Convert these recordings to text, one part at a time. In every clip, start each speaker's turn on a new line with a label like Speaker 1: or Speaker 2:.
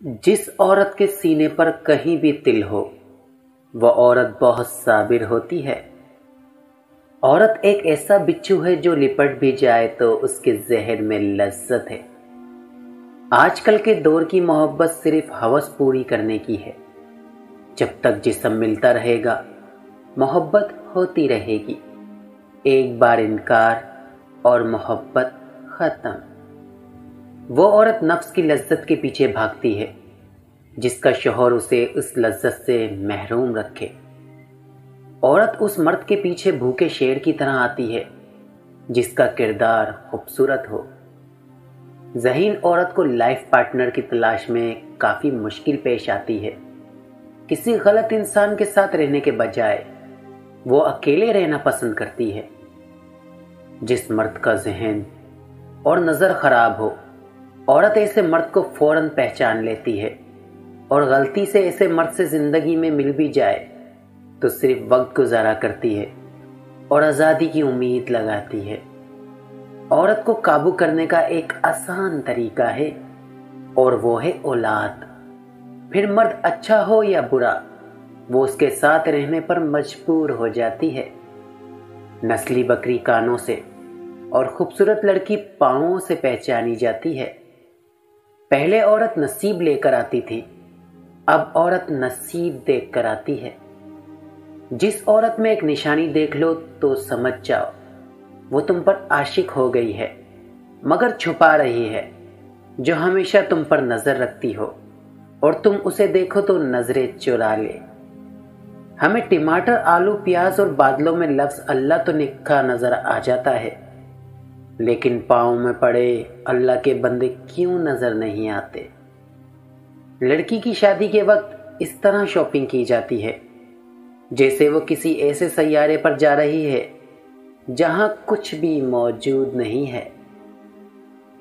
Speaker 1: जिस औरत के सीने पर कहीं भी तिल हो वो औरत बहुत साबिर होती है। औरत एक ऐसा बिच्छू है जो लिपट भी जाए तो उसके जहर में लज्जत है। आजकल के दौर की मोहब्बत सिर्फ हवस पूरी करने की है। जब तक जिस्म मिलता रहेगा मोहब्बत होती रहेगी। एक बार इनकार और मोहब्बत खत्म। वो औरत नफ्स की लज्जत के पीछे भागती है जिसका शौहर उसे उस लज्जत से महरूम रखे। औरत उस मर्द के पीछे भूखे शेर की तरह आती है जिसका किरदार खूबसूरत हो। ज़हीन औरत को लाइफ पार्टनर की तलाश में काफ़ी मुश्किल पेश आती है। किसी गलत इंसान के साथ रहने के बजाय वो अकेले रहना पसंद करती है। जिस मर्द का जहन और नज़र खराब हो औरत ऐसे मर्द को फौरन पहचान लेती है, और गलती से ऐसे मर्द से जिंदगी में मिल भी जाए तो सिर्फ वक्त गुजारा करती है और आज़ादी की उम्मीद लगाती है। औरत को काबू करने का एक आसान तरीका है और वो है औलाद। फिर मर्द अच्छा हो या बुरा वो उसके साथ रहने पर मजबूर हो जाती है। नस्ली बकरी कानों से और खूबसूरत लड़की पाँवों से पहचानी जाती है। पहले औरत नसीब लेकर आती थी, अब औरत नसीब देख कर आती है। जिस औरत में एक निशानी देख लो तो समझ जाओ वो तुम पर आशिक हो गई है, मगर छुपा रही है। जो हमेशा तुम पर नजर रखती हो और तुम उसे देखो तो नजरें चुरा ले। हमें टमाटर, आलू, प्याज और बादलों में लफ्ज अल्लाह तो लिखा नजर आ जाता है, लेकिन पाँव में पड़े अल्लाह के बंदे क्यों नजर नहीं आते। लड़की की शादी के वक्त इस तरह शॉपिंग की जाती है जैसे वो किसी ऐसे सैयारे पर जा रही है जहां कुछ भी मौजूद नहीं है।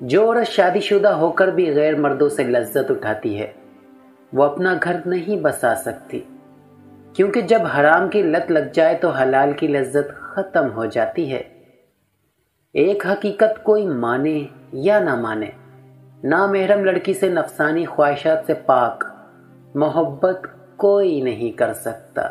Speaker 1: जो औरत शादीशुदा होकर भी गैर मर्दों से लज्जत उठाती है वो अपना घर नहीं बसा सकती, क्योंकि जब हराम की लत लग जाए तो हलाल की लज्जत खत्म हो जाती है। एक हकीकत कोई माने या ना माने, नामहरम लड़की से नफसानी ख्वाहिशात से पाक मोहब्बत कोई नहीं कर सकता।